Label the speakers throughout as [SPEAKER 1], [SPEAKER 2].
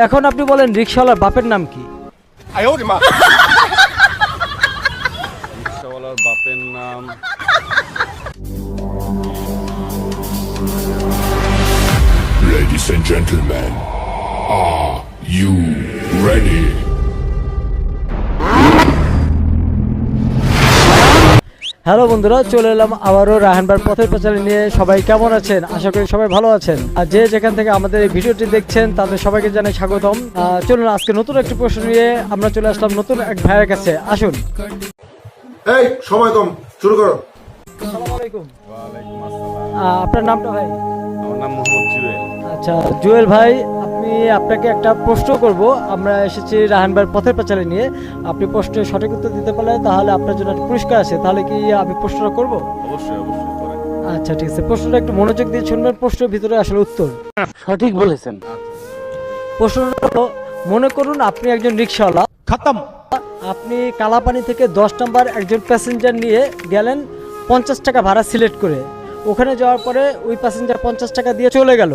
[SPEAKER 1] এখন আপনি বলেন রিকশাওয়ালার বাপের নাম কি?
[SPEAKER 2] রিক্সাওয়ালার বাপের নাম
[SPEAKER 3] Ladies and gentlemen, are you ready?
[SPEAKER 1] Hello বন্ধুরা, চলে এলাম আবারও রাহানবার পথের পাঁচালী নিয়ে। সবাই কেমন আছেন? আশা করি সবাই ভালো আছেন। আর যে যেখান থেকে আমাদের এই ভিডিওটি দেখছেন তাদের সবাইকে জানাই স্বাগতম। চলুন আজকে নতুন একটি প্রশ্ন নিয়ে আমরা চলে আসলাম নতুন এক ভাইয়ের কাছে। আসুন।
[SPEAKER 4] এই সময় কম, শুরু করো।
[SPEAKER 1] আসসালামু আলাইকুম।
[SPEAKER 2] ওয়ালাইকুম আসসালাম।
[SPEAKER 1] আপনার নামটা ভাই?
[SPEAKER 2] আমার নাম মোহাম্মদ জুয়েল।
[SPEAKER 1] আচ্ছা জুয়েল ভাই, আপনাকে একটা প্রশ্ন করব। আমরা এসেছি রাহানবার পথের পাঁচালী নিয়ে। আপনি প্রশ্নের সঠিক উত্তর দিতে পারলে তাহলে আপনার জন্য একটা পুরস্কার আছে। তাহলে কি আমি প্রশ্নটা করব?
[SPEAKER 2] অবশ্যই অবশ্যই করেন।
[SPEAKER 1] আচ্ছা ঠিক আছে, প্রশ্নটা একটু মনোযোগ দিয়ে শুনবেন। প্রশ্নের ভিতরে আসলে উত্তর
[SPEAKER 5] সঠিক বলেছেন।
[SPEAKER 1] প্রশ্নটা হলো, মনে করুন আপনি একজন রিকশাওয়ালা,
[SPEAKER 5] খতম।
[SPEAKER 1] আপনি কালাপানি থেকে 10 নম্বর একজন প্যাসেঞ্জার নিয়ে গেলেন 50 টাকা ভাড়া সিলেক্ট করে। ওখানে যাওয়ার পরে ওই প্যাসেঞ্জার 50 টাকা দিয়ে চলে গেল।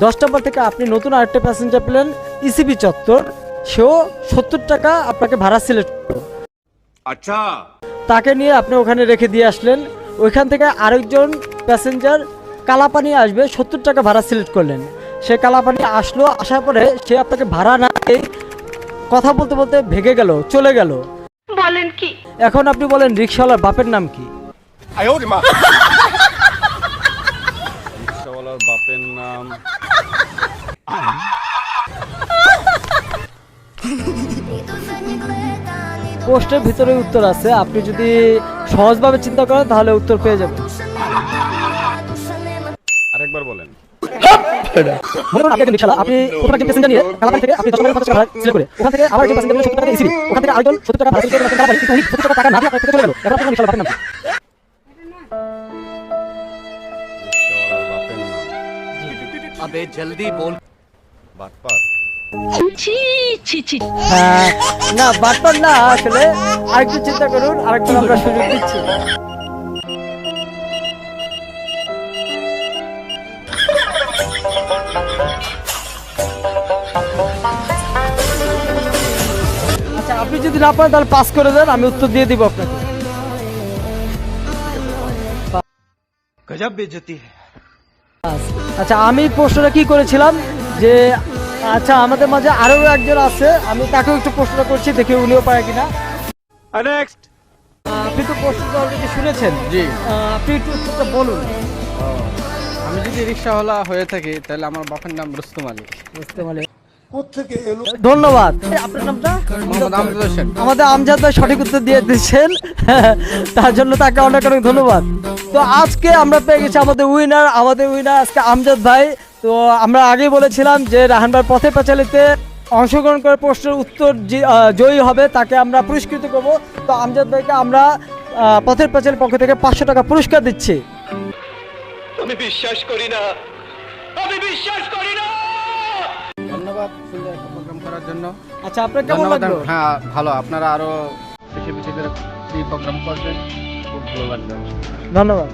[SPEAKER 1] 10 নম্বর থেকে আপনি নতুন আরেকটা প্যাসেঞ্জার পেলেন ইসিবি চত্বর, সেও 70 টাকা আপনাকে ভাড়া সিলেক্ট করলো।
[SPEAKER 3] আচ্ছা,
[SPEAKER 1] তাকে নিয়ে আপনি ওখানে রেখে দিয়ে আসলেন। ওইখান থেকে আরেকজন প্যাসেঞ্জার কালাপানি আসবে, 70 টাকা ভাড়া সিলেক্ট করলেন। সে কালাপানি আসলো, আসার পরে সে আপনাকে ভাড়া না দিয়ে কথা বলতে বলতে ভেগে গেল, চলে গেল।
[SPEAKER 6] বলেন কি?
[SPEAKER 1] এখন আপনি বলেন রিকশাওয়ালার বাপের নাম কি?
[SPEAKER 2] রিক্সাওয়ালার বাপের নাম
[SPEAKER 1] পোস্টের ভিতরে উত্তর আছে। আপনি যদি সহজভাবে চিন্তা করেন তাহলে উত্তর পেয়ে যাবেন।
[SPEAKER 2] আরেকবার বলেন।
[SPEAKER 1] মনে করুন আপনি একজন রিকশাওয়ালা, আপনি প্রথমে একজন প্যাসেঞ্জার নিয়ে কালাপানি থেকে আপনি 10 টাকা 50 টাকা ভাড়া সিলেক্ট করে ওখান থেকে আবার একজন প্যাসেঞ্জার নিয়ে 70 টাকা ইসিবি, ওখান থেকে আরেকজন 70 টাকা ভাড়া সিলেক্ট করে কালাপানি, কিন্তু উনি 70 টাকা না দিয়ে আপনার থেকে চলে গেল। এখন আপনি রিকশাওয়ালার বাপের নাম কি?
[SPEAKER 2] রিক্সাওয়ালার বাপের নাম
[SPEAKER 5] আবে জলদি বল।
[SPEAKER 2] বাটপার।
[SPEAKER 6] ছি ছি ছি।
[SPEAKER 1] না বাটপার না, আসলে আরেকটু চিন্তা করুন, আরেকটু আমরা সুযোগ দিচ্ছি। আচ্ছা আপনি যদি না পারেন তাহলে পাস করে দেন, আমি উত্তর দিয়ে দিব আপনাকে।
[SPEAKER 5] গজব বেজতি।
[SPEAKER 1] আচ্ছা আমি প্রশ্নটা কি করেছিলাম যে, আচ্ছা আমাদের মাঝে আরো একজন আছে, আমি তাকেও একটু প্রশ্ন করছি, দেখি উনিও পারে কিনা।
[SPEAKER 5] নেক্সট।
[SPEAKER 1] আপনি তো প্রশ্নটা অলরেডি শুনেছেন।
[SPEAKER 5] জি।
[SPEAKER 1] আপনি একটু উত্তরটা বলুন।
[SPEAKER 5] আমি যদি রিক্সাওয়ালা হয়ে থাকি তাহলে আমার বাপের নাম রুস্তম আলী।
[SPEAKER 1] বুঝতে পারলে ধন্যবাদ। আপনার নামটা?
[SPEAKER 5] মোহাম্মদ আমজাদ হোসেন।
[SPEAKER 1] আমাদের আমজাদ ভাই সঠিক উত্তর দিয়ে দিচ্ছেন, তার জন্য তাকে অনেক অনেক ধন্যবাদ। তো আজকে আমরা পেয়ে গেছি আমাদের উইনার আজকে আমজাদ ভাই। তো আমরা আগেই বলেছিলাম যে রাহানবার পথের পাঁচালীতে অংশগ্রহণ করে প্রশ্নের উত্তর জয়ী হবে তাকে আমরা পুরস্কৃত করব। তো আমজাদ ভাইকে আমরা পথের পাঁচালীর পক্ষ থেকে 500 টাকা পুরস্কার দিচ্ছি।
[SPEAKER 5] ধন্যবাদ সুন্দর একটা প্রোগ্রাম করার জন্য।
[SPEAKER 1] আচ্ছা আপনার কেমন
[SPEAKER 5] ধন্যবাদ।
[SPEAKER 1] লাগলো?
[SPEAKER 5] হ্যাঁ ভালো, আপনারা আরো বেশি বেশি করে প্রোগ্রাম করবেন, খুব ভালো লাগবে।
[SPEAKER 1] ধন্যবাদ।